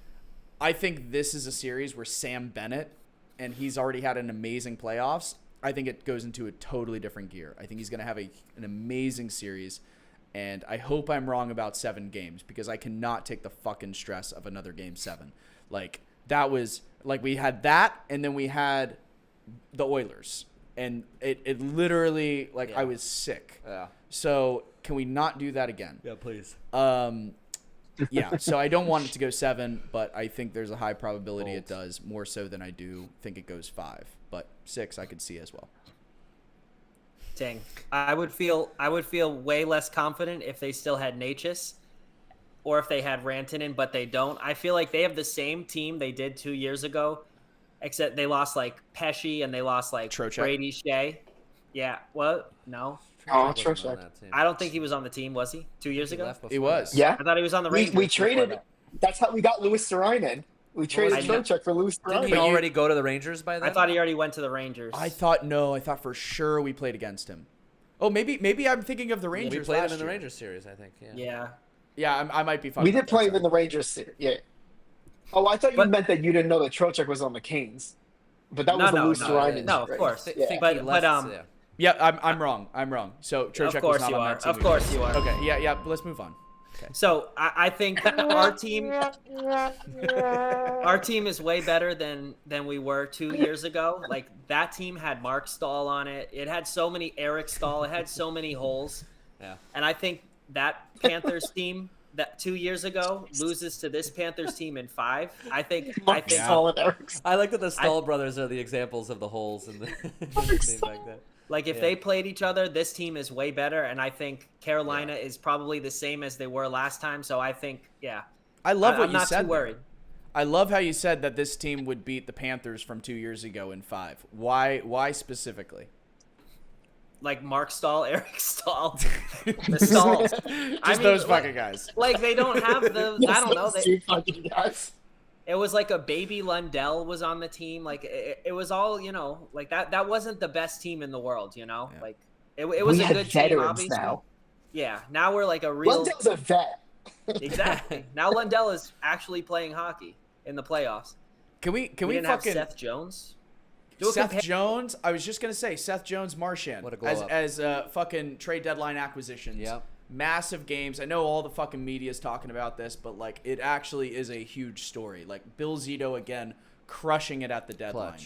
I think this is a series where Sam Bennett, and he's already had an amazing playoffs. I think it goes into a totally different gear. I think he's going to have an amazing series, and I hope I'm wrong about 7 games because I cannot take the fucking stress of another game 7. Like, that was, like, we had that, and then we had the Oilers, and it literally, like, Yeah. I was sick. Yeah. So, can we not do that again? Yeah, please. Yeah, so I don't want it to go 7, but I think there's a high probability it does, more so than I do think it goes 5. But 6 I could see as well. Dang. I would feel way less confident if they still had Natchez or if they had Rantanen, but they don't. I feel like they have the same team they did 2 years ago, except they lost like Pesci and they lost like Trocheck. Brady Shea. Yeah. What? No. Oh, Wasn't Trocheck. on that team. I don't think he was on the team, was he? 2 years He ago? left before He was. that. Yeah, I thought he was on the we Rangers. before traded. that. That's how we got Louis Sarinen. We traded I know. Trocheck for Louis Didn't he Sarinen. already go to the Rangers by then? I thought he already went to the Rangers. I thought for sure we played against him. Oh, maybe I'm thinking of the we Rangers. played him last in the year. Rangers series, I think. Yeah. Yeah. Yeah, I might be fine. We did play him in the Rangers series. Yeah. Oh, I thought you But- meant that you didn't know that Trocheck was on the Canes, but that was the Louis Sarinen. No, of trade. course. Think Yeah. he But left, yeah. Yeah, I'm wrong. So Trocheck was course not you on are. that team. Of course you are. Okay, yeah, but let's move on. So I think our team is way better than we were 2 years ago. Like that team had Mark Stahl on it. It had so many Eric Stahl. It had so many holes. Yeah. And I think that Panthers team that 2 years ago loses to this Panthers team in 5. I think Stahl and Eric. I like that the Stahl brothers are the examples of the holes in the team back then. like if they played each other, this team is way better. And I think Carolina is probably the same as they were last time. So I think, I love what I'm you not said. too worried. I love how you said that this team would beat the Panthers from 2 years ago in 5. Why specifically? Like Mark Stahl, Eric Stahl, the Stahls. Just those fucking guys. Like they don't have the. I don't know. Two fucking guys. It was like a baby Lundell was on the team. Like it was all, like that wasn't the best team in the world, Yeah. Like it was a good team, obviously. Now. Yeah, now we're like a real Lundell's a vet. Exactly. Now Lundell is actually playing hockey in the playoffs. Can we didn't fucking have Seth Jones? Seth Jones? I was just gonna say Seth Jones, Marchand. What a glow up. as fucking trade deadline acquisitions. Yep. Massive games. I know all the fucking media is talking about this, but like it actually is a huge story. Like Bill Zito again crushing it at the deadline.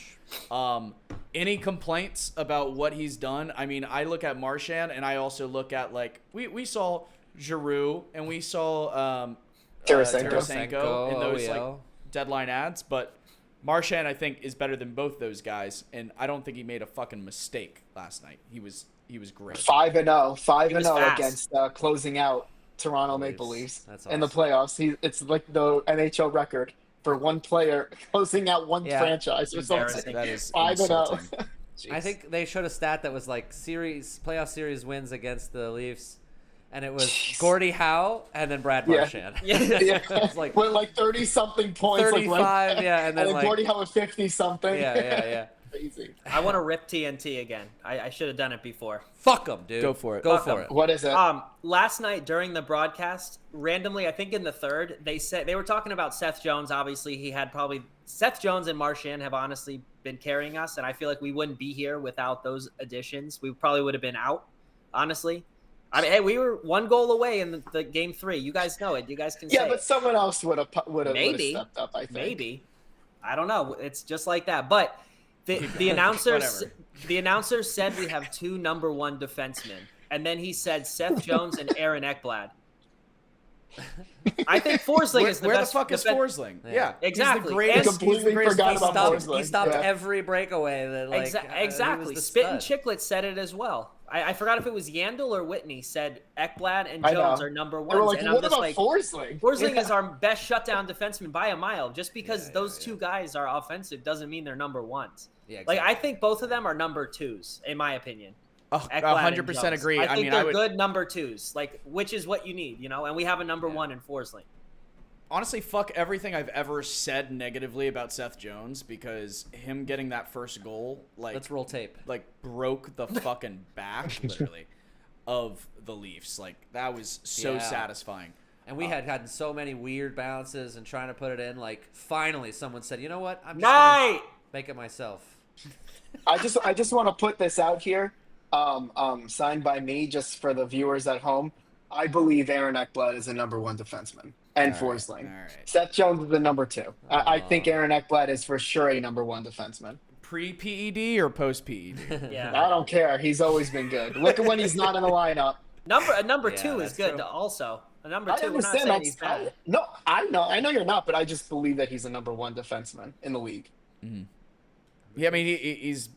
Clutch. Any complaints about what he's done? I mean, I look at Marchand and I also look at like we saw Giroux and we saw Tarasenko in those like deadline ads, but Marchand I think is better than both those guys, and I don't think he made a fucking mistake last night. He was great. 5-0, 5-0 fast. against closing out Toronto Maple Leafs That's in the awesome. playoffs. It's like the NHL record for one player closing out one Yeah. franchise or something. Embarrassing. That is 5-0. insulting. I think they showed a stat that was like playoff series wins against the Leafs, and it was Jeez. Gordie Howe and then Brad Yeah. Marchand. Yeah. It's like With like 30-something points. 35, yeah, and then then like Gordie Howe with 50-something. yeah. Crazy. I want to rip TNT again. I should have done it before. Fuck them, dude. Go for it. Go Fuck for 'em. it. What is it? Last night during the broadcast, randomly, I think in the third, they were talking about Seth Jones. Obviously, Seth Jones and Marchand have honestly been carrying us, and I feel like we wouldn't be here without those additions. We probably would have been out, honestly. I mean, hey, we were one goal away in the game 3. You guys know it. You guys can say Yeah, but it. someone else would have Maybe. stepped up, I think. Maybe. I don't know. It's just like that. But the announcers said we have 2 number 1 defensemen, and then he said Seth Jones and Aaron Ekblad. I think Forsling is the Where best. the fuck is Forsling? Yeah, Exactly. He's the greatest. And He's the completely greatest forgot He about defenseman. Forsling. he stopped Yeah. every breakaway. That like Exactly. he was the Spit and stud. Chicklets said it as well. I forgot if it was Yandel or Whitney said Ekblad and I know. Jones are number They were 1s, like, and I'm what just about like, Forsling? Forsling Yeah. is our best shutdown defenseman by a mile. Just because those 2 guys are offensive doesn't mean they're number 1s. Yeah, Like exactly. I think both of them are number 2s, in my opinion. Oh, Ekblad and 100% Jones. agree. I I think mean, they're I would good number 2s, like which is what you need, and we have a number 1 in Forsling. honestly fuck everything I've ever said negatively about Seth Jones, because him getting that first goal, like, Let's roll tape. like broke the fucking back, literally, of the Leafs. Like that was so Yeah. satisfying. And we had so many weird bounces and trying to put it in. Like finally, someone said, "You know what? I'm just gonna Night. make it myself." I just want to put this out here, signed by me, just for the viewers at home. I believe Aaron Ekblad is a number 1 defenseman, and All right, Forsling. all right. Seth Jones is the number 2. I think Aaron Ekblad is for sure a number 1 defenseman. Pre-PED or post-PED? Yeah. I don't care. He's always been good. Look at when he's not in the lineup. Number Yeah, 2 is that's good true. also. A number I 2, we're not understand saying that's he's bad. No, I know you're not, but I just believe that he's a number 1 defenseman in the league. Yeah, I mean he's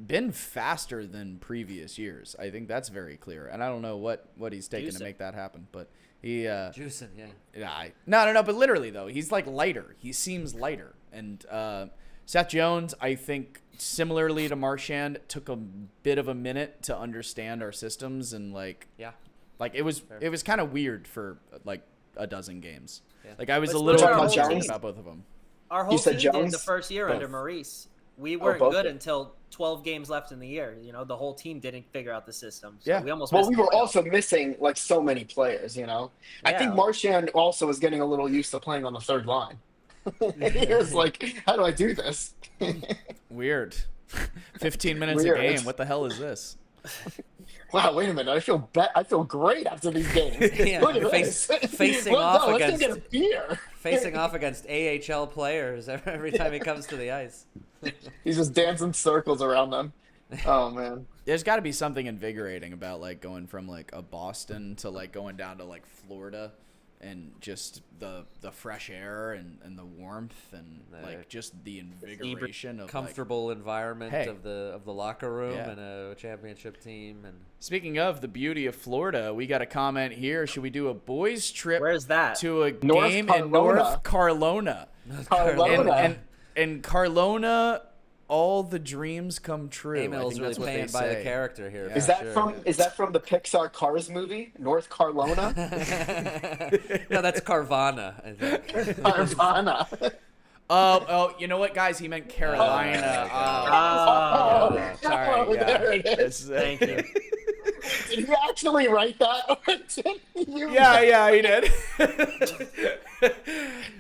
been faster than previous years. I think that's very clear, and I don't know what he's taken Juicing. to make that happen, but he Juicing, yeah. yeah, no, but literally though, he's like lighter. He seems lighter, and Seth Jones, I think, similarly to Marchand, took a bit of a minute to understand our systems, and like it was kind of weird for like a dozen games. Yeah. Like I was Let's a little look at our whole concerned team. about both of them. Our whole said team did Jones? the first year Both. under Maurice. We weren't both good did. until 12 games left in the year. The whole team didn't figure out the system. So Yeah. we almost Well, missed we the were playoffs. also missing like so many players, I think Yeah. Marchand also was getting a little used to playing on the 3rd line. He was like, how do I do this? Weird. 15 minutes Weird. a game. What the hell is this? Wow, wait a minute. I feel great after these games. Yeah, Look at face- this. facing Well, off no, let's go against- get a beer. Facing off against AHL players every time he comes to the ice. He's just dancing circles around them. Oh man. There's got to be something invigorating about like going from like a Boston to like going down to like Florida, and just the fresh air and the warmth and like just the invigoration of Comfortable environment Hey. of the locker room Yeah. and a championship team. And Speaking of the beauty of Florida, we got a comment here. Should we do a boys trip Where's that? to a North game in North Carolina? Carolina. And Carolona, all the dreams come true. I Emil's think really that's what paying they by the say. character here. Yeah. Is that from the Pixar Cars movie, North Carolina? No, that's Carvana, I think. Carvana. Oh, you know what, guys? He meant Carolina. Sorry. There it is. Thank you. Did he actually write that? Or did you? Yeah, he did.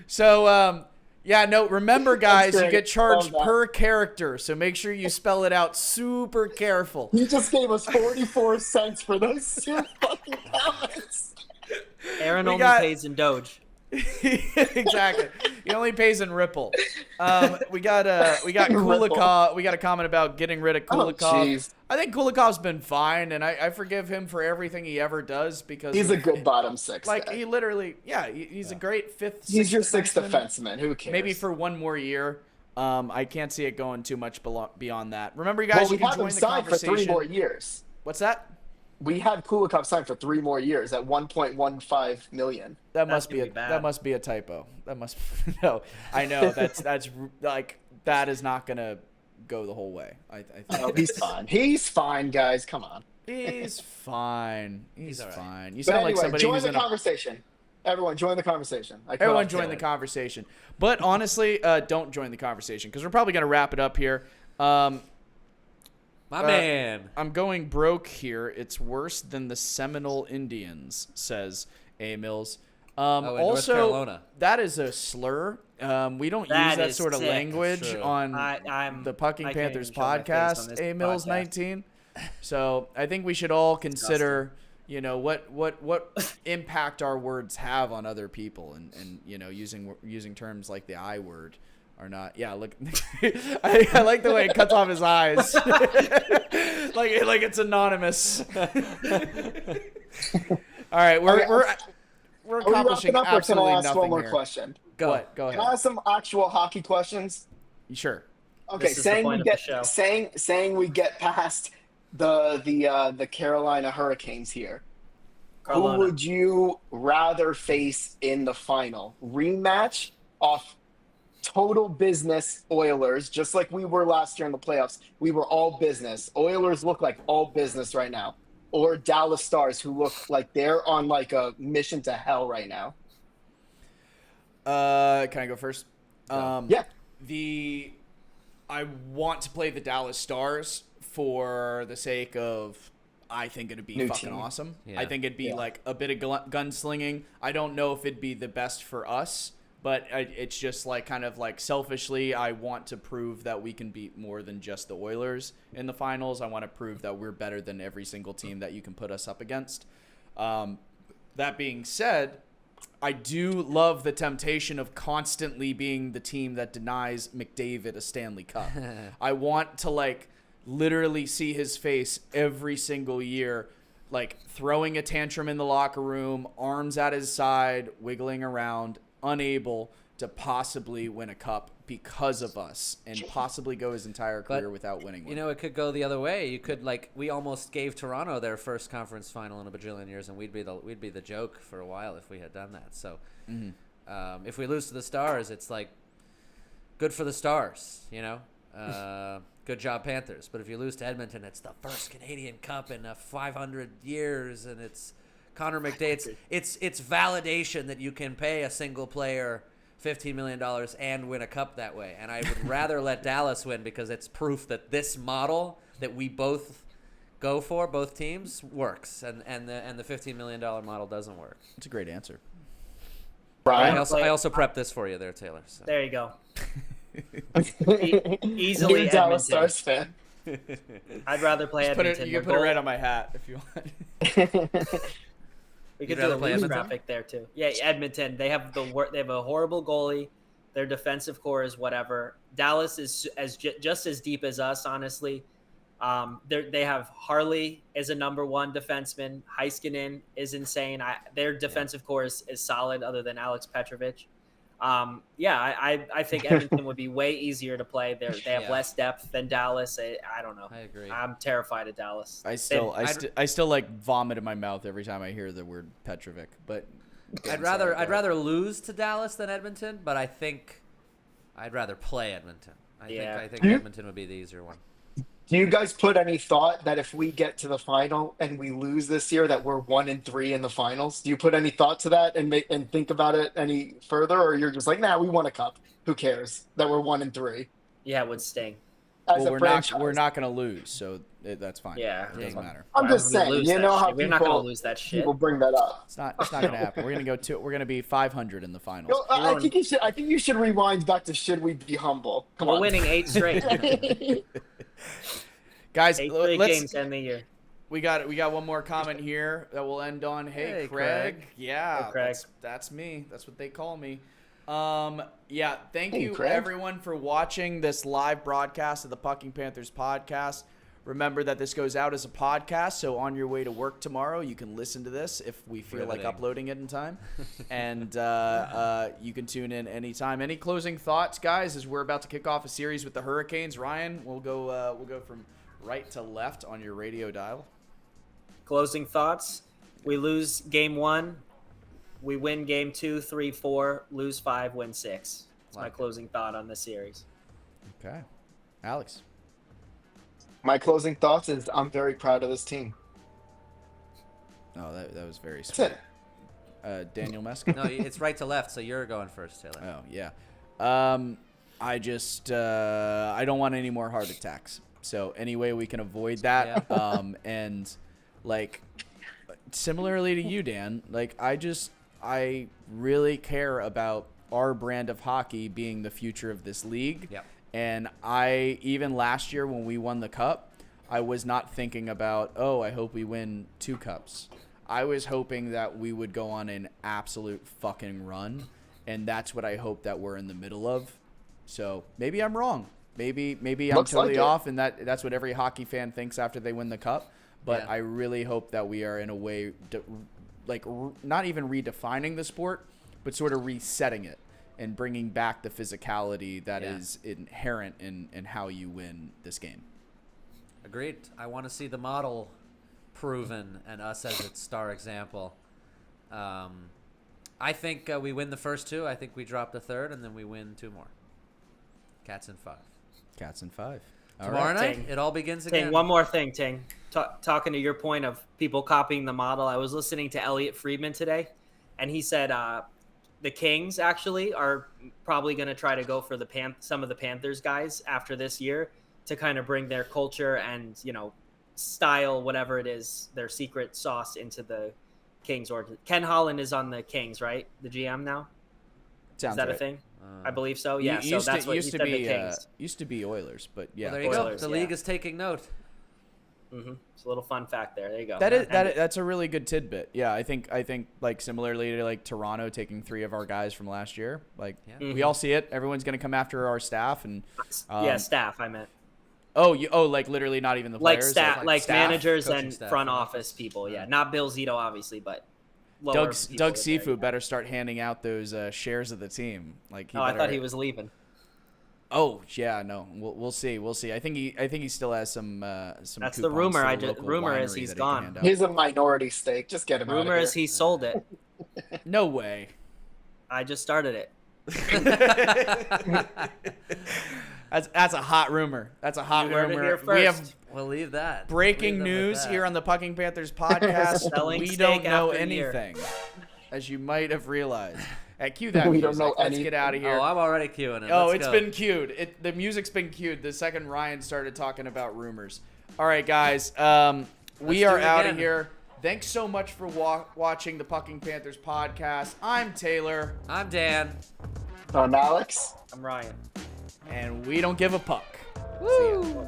So, remember, guys, you great. get charged Love that. per character, so make sure you spell it out super careful. You just gave us 44 cents for those 2 fucking comments. Aaron We only got- pays in Doge. Exactly. He only pays in Ripple. We got Ripple. Kulikov. We got a comment about getting rid of Oh, Kulikov. jeez. I think Kulikov's been fine, and I forgive him for everything he ever does because He's a good bottom 6. like guy. he literally, he's a great fifth. He's your 6th defenseman. defenseman. Who cares? Maybe for one more year. I can't see it going too much beyond that. Remember, you guys, Well, we you can have him join the signed for 3 conversation. more years. What's that? We had Kulikov signed for 3 more years at 1.15 million. That That's must be gonna a be bad. that must be a typo. That must no. I know that's like that is not gonna go the whole way. I think Oh, he's fine. He's fine, guys. Come on. he's fine. He's all right. fine. You But sound anyway, like somebody join who's the in a conversation. Everyone, join the conversation. Everyone join the conversation. But honestly, don't join the conversation because we're probably going to wrap it up here. My man. I'm going broke here. It's worse than the Seminole Indians, says A. Mills. in North Also, Carolina. that is a slur. We don't That use that is sort of sick. language That's true. on I'm the Pucking I can't Panthers even show my face on podcast, this A. Mills podcast. 19. So I think we should all consider, what impact our words have on other people, and using terms like the I word are not. Yeah, look, I like the way it cuts off his eyes, like it's anonymous. All right, we're Are we accomplishing wrapping up, or can I absolutely ask nothing one more here. question? Go. Go Can I ahead. ask some actual hockey questions? Sure. Okay, This is the point of the show. saying we get past the Carolina Hurricanes here. Carolina. Who would you rather face in the final? Rematch off total business Oilers, just like we were last year in the playoffs. We were all business. Oilers look like all business right now. Or Dallas Stars, who look like they're on like a mission to hell right now. Can I go first? Yeah. I want to play the Dallas Stars for the sake of I think it'd be New fucking team. awesome. Yeah. I think it'd be Yeah. like a bit of gunslinging. I don't know if it'd be the best for us, but it's just like kind of like selfishly, I want to prove that we can beat more than just the Oilers in the finals. I want to prove that we're better than every single team that you can put us up against. That being said, I do love the temptation of constantly being the team that denies McDavid a Stanley Cup. I want to like literally see his face every single year, like throwing a tantrum in the locker room, arms at his side, wiggling around, unable to possibly win a cup because of us, and possibly go his entire career without winning one. It could go the other way. You could we almost gave Toronto their first conference final in a bajillion years, and we'd be the joke for a while if we had done that. So, if we lose to the Stars, it's like good for the Stars, good job Panthers. But if you lose to Edmonton, it's the first Canadian Cup in 500 years, and it's Connor McDavid. It's validation that you can pay a single player $15 million and win a cup that way. And I would rather let Dallas win because it's proof that this model that we both go for, both teams, works, and the $15 million model doesn't work. It's a great answer. Brian? I also prepped this for you there, Taylor. So. There you go. New Easily Dallas Edmonton. Stars fan. I'd rather play Edmonton. You can put it right on my hat if you want. We You'd could do rather a play loose Edmonton? graphic there too. Yeah, Edmonton. They have they have a horrible goalie. Their defensive core is whatever. Dallas is just as deep as us, honestly. They have Harley as a number one defenseman. Heiskanen is insane. Their defensive core is solid, other than Alex Petrovic. I think Edmonton would be way easier to play. They have less depth than Dallas. I don't know. I agree. I'm terrified of Dallas. I still like vomit in my mouth every time I hear the word Petrovic. But I'd rather lose to Dallas than Edmonton, but I think I'd rather play Edmonton. I think Edmonton would be the easier one. Do you guys put any thought that if we get to the final and we lose this year, that we're 1-3 in the finals? Do you put any thought to that and think about it any further, or you're just like, nah, we won a cup? who cares that we're 1-3? Yeah, it would sting. As Well, a we're franchise. not going to lose, so that's fine. Yeah. It doesn't matter. I'm Why just would we saying, lose you that know how shit? We're not gonna people lose that shit. people bring that up. It's not going to happen. We're going to be 500 in the finals. Yo, I think you should rewind back to should we be humble? Come We're on. winning 8 straight. Guys, 8 straight let's games end the year. we got one more comment here that we'll end on. Hey, Craig. Yeah, Hey, Craig. That's me. That's what they call me. Yeah, thank you Craig. everyone for watching this live broadcast of the Pucking Panthers podcast. Remember that this goes out as a podcast, so on your way to work tomorrow, you can listen to this if we feel like uploading it in time. And you can tune in anytime. Any closing thoughts, guys, as we're about to kick off a series with the Hurricanes? Ryan, we'll go from right to left on your radio dial. Closing thoughts. We lose game 1. We win game 2, 3, 4, lose 5, win 6. That's my closing thought on the series. Okay. Alex. My closing thoughts is I'm very proud of this team. Oh, that was very That's sweet. it. Daniel Meska? No, it's right to left, so you're going first, Taylor. Oh, yeah. I just I don't want any more heart attacks. So any way we can avoid that. Yeah. And like similarly to you, Dan, like I really care about our brand of hockey being the future of this league. Yep. And I, even last year when we won the cup, I was not thinking about, oh, I hope we win 2 cups. I was hoping that we would go on an absolute fucking run. And that's what I hope that we're in the middle of. So maybe I'm wrong. Maybe I'm Looks totally like it. off, and that's what every hockey fan thinks after they win the cup. But Yeah. I really hope that we are in a way, not even redefining the sport, but sort of resetting it and bringing back the physicality that is inherent in how you win this game. Agreed. I want to see the model proven and us as its star example. I think we win the first 2. I think we drop the third, and then we win 2 more. Cats in 5. Cats in 5. All Tomorrow right. night, Ting. it all begins Ting, again. one more thing, Ting. Talking to your point of people copying the model, I was listening to Elliot Friedman today, and he said the Kings actually are probably going to try to go for some of the Panthers guys after this year to kind of bring their culture and, style, whatever it is, their secret sauce into the Kings. Or Ken Holland is on the Kings, right? The GM now? Sounds Is that right. a thing? I believe so. Yeah, so that's what he said, the Kings. Used to be Oilers, but yeah. Well, there you Oilers, go. The yeah. league is taking note. Mm-hmm. It's a little fun fact there. There you go. That's a really good tidbit. Yeah, I think like similarly to like Toronto taking 3 of our guys from last year. Like Yeah. we all see it. Everyone's gonna come after our staff and Staff. I meant like literally not even the like players. staff, like staff? managers coaching and staff, front front office office. people. Yeah, not Bill Zito, obviously, but lower Doug people Doug there. Sifu better start handing out those shares of the team. Like Oh, I thought he was leaving. Oh yeah, no, we'll see. I think he still has some. That's coupons the rumor. to the local Rumor is winery he's that he can gone. hand out. He's a minority stake. Just get him out Rumor of is here. he sold it. No way. I just started it. That's a hot rumor. That's a hot You heard it rumor. here We have first. We'll leave that. breaking Leave them with news that. here on the Pucking Panthers podcast. Selling We steak don't know after year. anything, as you might have realized. Cue that We music. don't know Let's anything. get out of here. Oh, I'm already queuing it. Oh, Let's it's go. been cued. The music's been cued the second Ryan started talking about rumors. All right, guys. We do are it out of again. here. Thanks so much for watching the Pucking Panthers podcast. I'm Taylor, I'm Dan. Alex. I'm Ryan. and we don't give a puck. Woo! See ya.